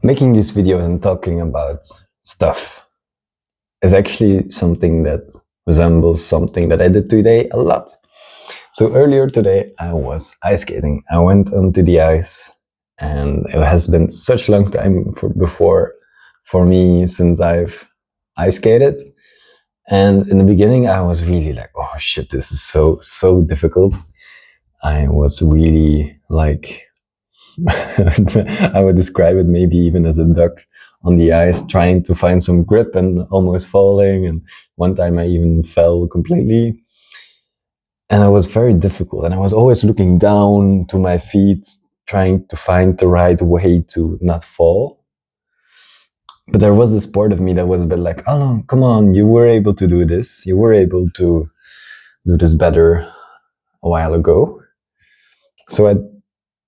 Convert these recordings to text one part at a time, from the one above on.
Making these videos and talking about stuff is actually something that resembles something that I did today a lot. So earlier today I was ice skating. I went onto the ice, and it has been such a long time for me since I've ice skated. And in the beginning I was really like, oh shit, this is so difficult. I was really like I would describe it maybe even as a duck on the ice trying to find some grip and almost falling. And one time I even fell completely. And it was very difficult. And I was always looking down to my feet, trying to find the right way to not fall. But there was this part of me that was a bit like, oh, come on, you were able to do this. You were able to do this better a while ago. So I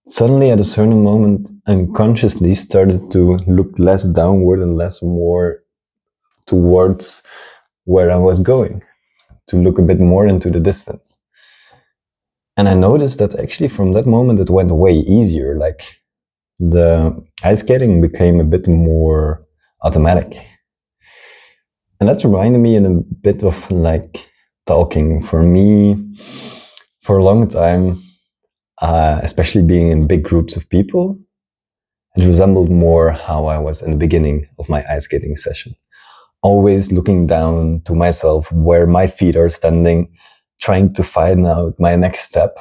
suddenly at a certain moment unconsciously started to look less downward and less more towards where I was going, to look a bit more into the distance. And I noticed that actually from that moment it went way easier. Like the ice skating became a bit more automatic. And that's reminded me in a bit of like talking. For me, for a long time, especially being in big groups of people, it resembled more how I was in the beginning of my ice skating session. Always looking down to myself, where my feet are standing, trying to find out my next step.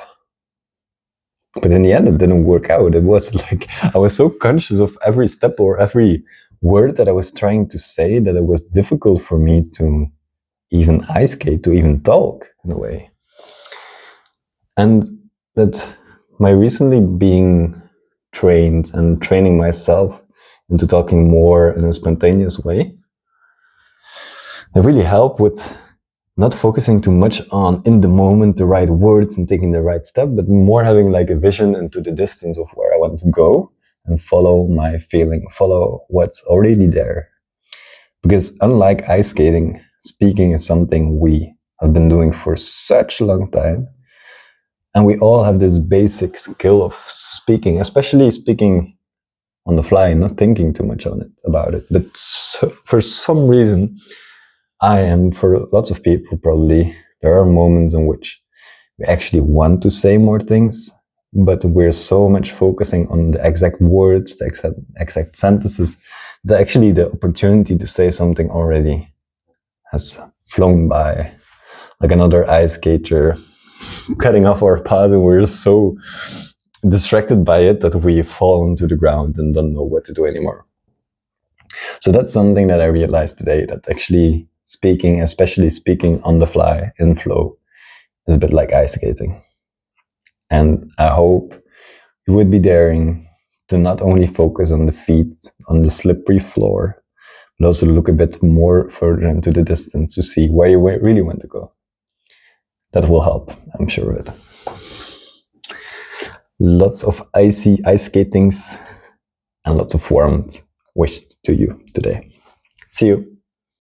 But in the end, it didn't work out. It was like I was so conscious of every step or every word that I was trying to say that it was difficult for me to even ice skate, to even talk in a way. And that my recently being trained and training myself into talking more in a spontaneous way, it really helped with not focusing too much on in the moment the right words and taking the right step, but more having like a vision into the distance of where I want to go and follow my feeling, follow what's already there. Because unlike ice skating, speaking is something we have been doing for such a long time. And we all have this basic skill of speaking, especially speaking on the fly, not thinking too much about it. But for some reason, for lots of people probably, there are moments in which we actually want to say more things, but we're so much focusing on the exact words, the exact sentences, that actually the opportunity to say something already has flown by, like another ice skater cutting off our path, and we're so distracted by it that we fall into the ground and don't know what to do anymore. So that's something that I realized today, that actually speaking, especially speaking on the fly, in flow, is a bit like ice skating. And I hope you would be daring to not only focus on the feet, on the slippery floor, but also look a bit more further into the distance to see where you really want to go. That will help, I'm sure of it. Lots of icy ice skatings and lots of warmth wished to you today. See you.